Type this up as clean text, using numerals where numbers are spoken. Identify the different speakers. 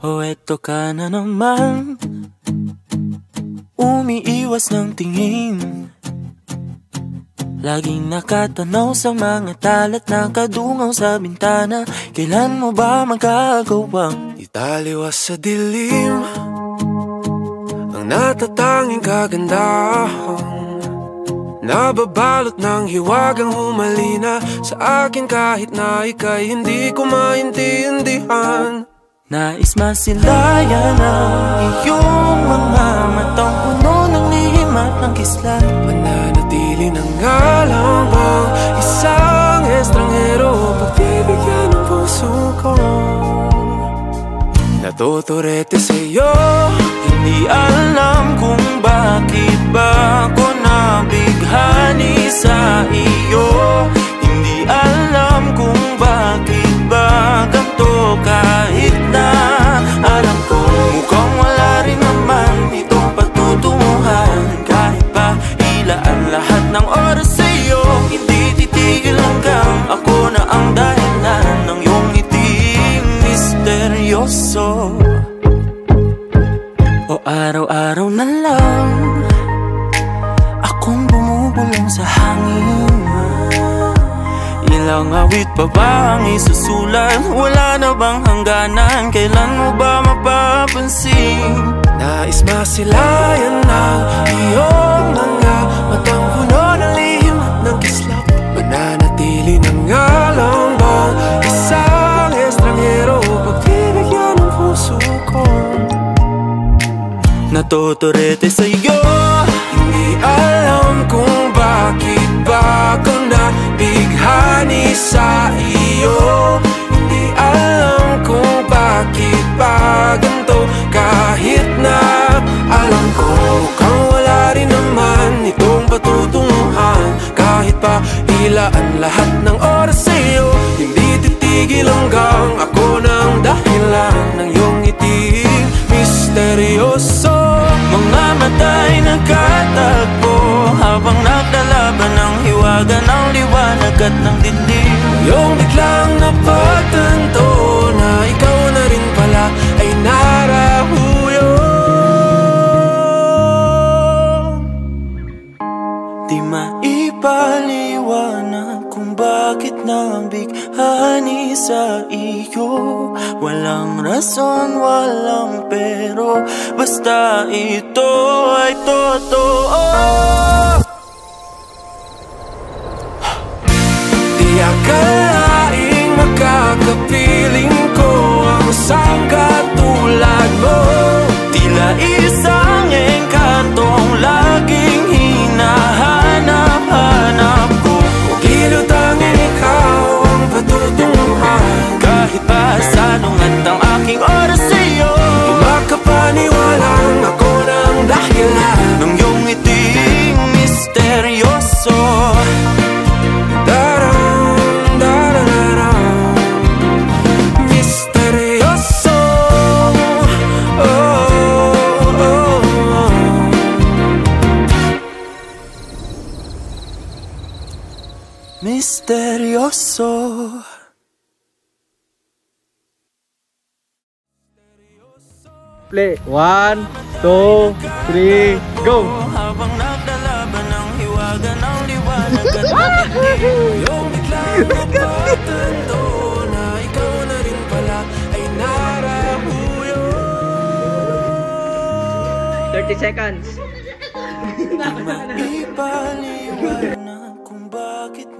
Speaker 1: O eto ka na naman, umiiwas ng tingin, laging nakatanaw sa mga talat, nakadungaw sa bintana. Kailan mo ba magagawang
Speaker 2: italiwas sa dilim ang natatanging kagandahan, nababalot ng hiwagang humalina sa akin kahit na ika'y hindi ko maintindihan.
Speaker 1: Nais masilayan ang iyong mga matang puno ng lihim at ng kislat,
Speaker 2: mananatili ng ngalang bang isang estranghero, pagbibigyan ng puso ko. Natuturete sa'yo,
Speaker 1: hindi alam kung bakit ba ako nabighani sa iyo. Hindi alam kung bakit ba ganito, kahit na alam ko mukhang wala rin naman itong patutunguhan. Kahit pa ilaan lahat ng oras sa'yo, hindi titigil hanggang ako na ang dahilan ng iyong ngiting misteryoso. O araw-araw na lang akong bumubulong sa hangin, ilang awit pa ba ang isusulat? Wala na bang hangganan? Kailan mo ba mapapansin?
Speaker 2: Nais masilayan ng iyong mga matang puno ng lihim at ng kislap, mananatili ng ngalang bang isang estranghero, pagbibigyan ng puso ko.
Speaker 1: Natuturete sa'yo,
Speaker 2: hindi alam kung bakit ba ako nabighani sa iyo. Hindi alam kung bakit ba ganito, kahit na alam ko mukhang wala rin naman itong patutunguhan. Kahit pa ilaan lahat ng oras sa'yo, hindi titigil hanggang ako ng dahilan ng iyong ngiting misteryoso.
Speaker 1: mga mata'y nagkatagpo habang naglalaban ng hiwaga ng liwanag at ng dilim.
Speaker 2: Yung biglang napagtanto na ikaw na rin pala ay narahuyo.
Speaker 1: Di maipaliwanag kung bakit nabighani sa iyo. Walang rason, walang pero, basta ito ay totoo.
Speaker 2: Di akalaing makakapiling ko ang isang katulad mo.
Speaker 1: Tila isang engkantong laging hinahanap-hanap ko.
Speaker 2: Giliw tanging ikaw ang patutunguhan.
Speaker 1: Kahit pa salungat ang aking oras sa'yo,
Speaker 2: di makapaniwalang ako ng dahilan
Speaker 1: ng iyong ngiting misteryoso.
Speaker 2: Misteryoso. Oh, oh, oh.
Speaker 1: Misteryoso.
Speaker 3: Play. 1, 2, 3, go!
Speaker 1: Habang naglalaban ng hiwaga ng liwanag at dilim.
Speaker 2: Yung biglang napagtanto na ikaw na rin pala ay narahuyo.
Speaker 3: 30 seconds.
Speaker 1: Di maipaliwanag kung bakit